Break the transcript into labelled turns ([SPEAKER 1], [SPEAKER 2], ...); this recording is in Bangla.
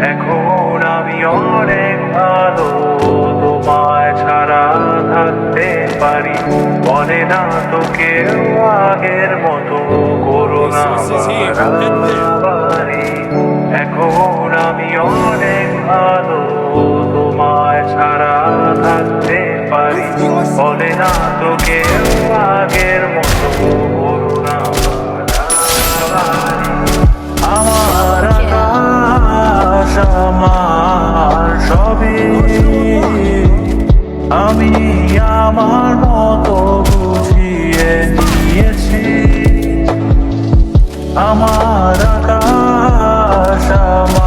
[SPEAKER 1] এখন আমি অনেক ভালো, তোমায় ছাড়া থাকতে পারি। বলে না তো কেউ আগের মতো করো না বাড়াবাড়ি। এখন আমি অনেক ভালো, তোমায় ছাড়া থাকতে পারি। বলে না তো কেউ আগের মতো করো না বাড়াবাড়ি। আমার আকাশ আমার সবই, আমি আমার মতো বুঝিয়ে নিয়েছি। আমার আকাশ আমার